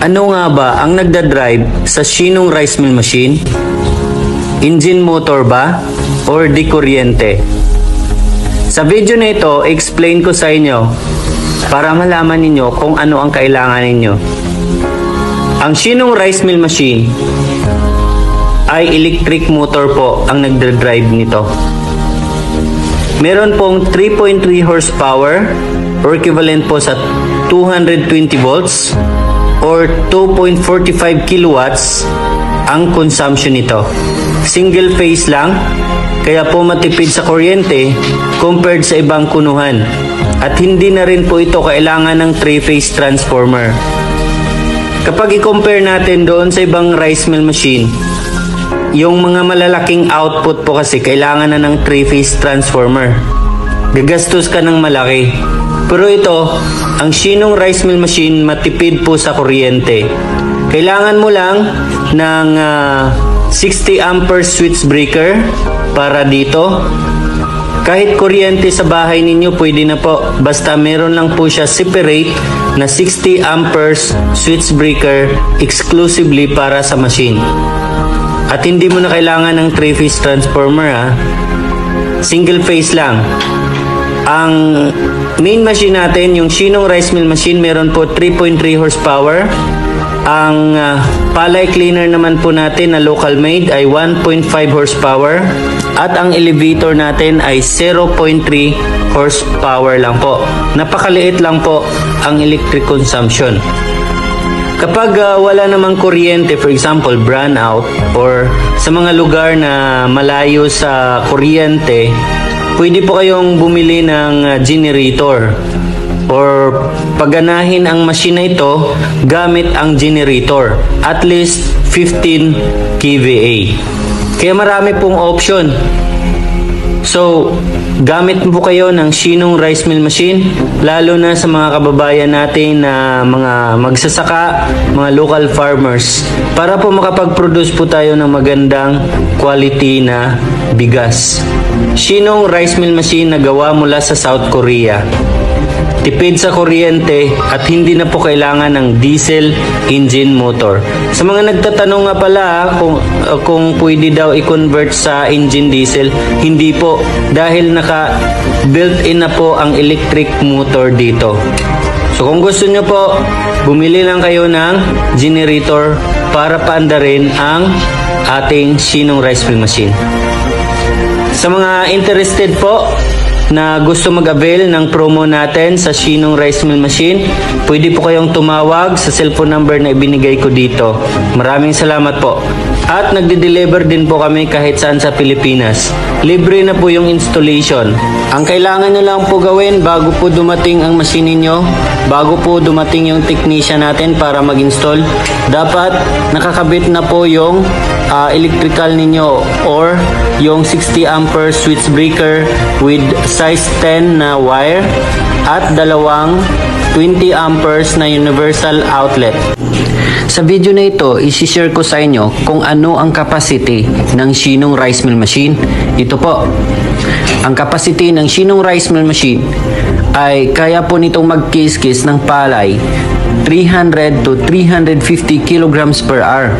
Ano nga ba ang nagdadrive sa Shinong rice mill machine? Engine motor ba? Or di kuryente? Sa video na ito, explain ko sa inyo para malaman ninyo kung ano ang kailangan ninyo. Ang Shinong rice mill machine ay electric motor po ang nagdadrive nito. Meron pong 3.3 horsepower or equivalent po sa 220 volts or 2.45 kilowatts ang consumption nito. Single phase lang, kaya po matipid sa kuryente compared sa ibang kunuhan. At hindi na rin po ito kailangan ng 3-phase transformer. Kapag i-compare natin doon sa ibang rice mill machine, yung mga malalaking output po kasi kailangan na ng 3-phase transformer. Gagastos ka ng malaki. Pero ito, ang Shinong rice mill machine matipid po sa kuryente. Kailangan mo lang ng 60 amperes switch breaker para dito. Kahit kuryente sa bahay ninyo pwede na po. Basta meron lang po siya separate na 60 amperes switch breaker exclusively para sa machine. At hindi mo na kailangan ng 3-phase transformer Single phase lang. Ang main machine natin, yung Shinong rice mill machine, meron po 3.3 horsepower. Ang palay cleaner naman po natin na local made ay 1.5 horsepower. At ang elevator natin ay 0.3 horsepower lang po. Napakaliit lang po ang electric consumption. Kapag wala namang kuryente, for example, brownout, or sa mga lugar na malayo sa kuryente, pwede po kayong bumili ng generator or paganahin ang machine na ito gamit ang generator, at least 15 kVA. Kaya marami pong option. So, gamit po kayo ng Shinong rice mill machine, lalo na sa mga kababayan natin na mga magsasaka, mga local farmers, para po makapag-produce po tayo ng magandang quality na bigas. Shinong rice mill machine na gawa mula sa South Korea. Tipid sa kuryente at hindi na po kailangan ng diesel engine motor. Sa mga nagtatanong nga pala kung pwede daw i-convert sa engine diesel, hindi po, dahil naka built-in na po ang electric motor dito. So kung gusto nyo po, bumili lang kayo ng generator para paandarin ang ating Shinong rice mill machine. Sa mga interested po na gusto mag-avail ng promo natin sa Shinong rice mill machine, pwede po kayong tumawag sa cellphone number na ibinigay ko dito. Maraming salamat po. At nagde-deliver din po kami kahit saan sa Pilipinas. Libre na po yung installation. Ang kailangan nyo lang po gawin bago po dumating ang machine niyo, bago po dumating yung technician natin para mag-install, dapat nakakabit na po yung electrical ninyo or yung 60 ampere switch breaker with size 10 na wire at dalawang 20 amperes na universal outlet. Sa video na ito, isi-share ko sa inyo kung ano ang capacity ng Shinong rice mill machine. Ito po, ang capacity ng Shinong rice mill machine ay kaya po nitong mag-kiss-kiss ng palay 300 to 350 kilograms per hour.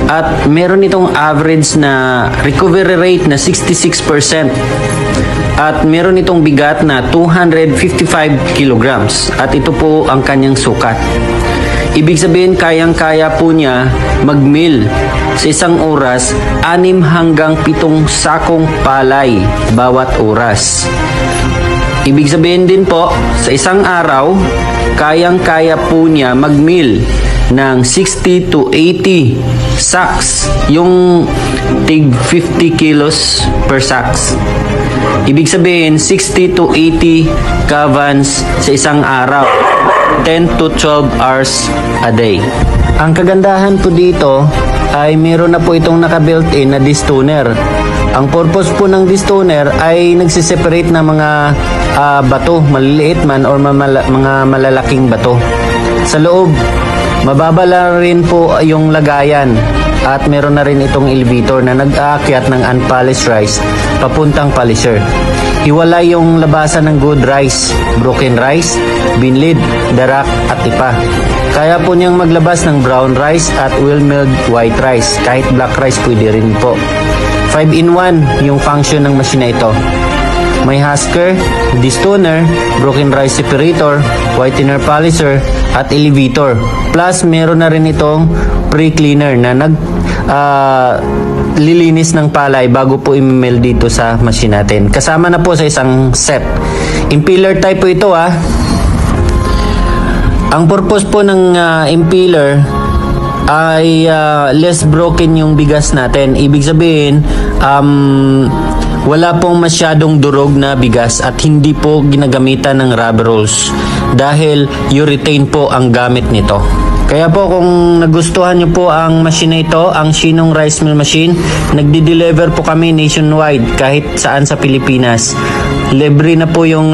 At meron itong average na recovery rate na 66%. At meron itong bigat na 255 kilograms. At ito po ang kanyang sukat. Ibig sabihin, kayang-kaya po niya mag-mill sa isang oras 6 hanggang 7 sakong palay bawat oras. Ibig sabihin din po, sa isang araw, kayang-kaya po niya mag-mill ng 60 to 80 sacks, yung tig 50 kilos per sacks. Ibig sabihin, 60 to 80 kavans sa isang araw, 10 to 12 hours a day. Ang kagandahan po dito ay meron na po itong naka-built-in na distoner. Ang purpose po ng distoner ay nagsiseparate na mga bato, maliliit man or mga malalaking bato. Sa loob, mababala rin po yung lagayan at meron na rin itong elevator na nag-aakyat ng unpolished rice papuntang polisher. Hiwalay yung labasan ng good rice, broken rice, binlid, darak at ipa. Kaya po niyang maglabas ng brown rice at well-milled white rice. Kahit black rice pwede rin po. 5-in-1 yung function ng machine na ito. May husker, destoner, broken rice separator, whitener polisher, at elevator. Plus, meron na rin itong pre-cleaner na lilinis ng palay bago po i-mill dito sa machine natin. Kasama na po sa isang set. Impeller type po ito Ang purpose po ng impeller ay less broken yung bigas natin. Ibig sabihin, wala pong masyadong durog na bigas at hindi po ginagamitan ng rubber rolls dahil urethane po ang gamit nito. Kaya po kung nagustuhan nyo po ang machine na ito, ang Shinong Rice Mill Machine, nagdi-deliver po kami nationwide kahit saan sa Pilipinas. Libre na po yung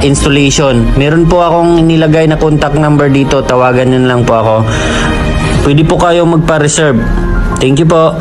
installation. Meron po akong nilagay na contact number dito, tawagan nyo lang po ako. Pwede po kayong magpa-reserve. Thank you po.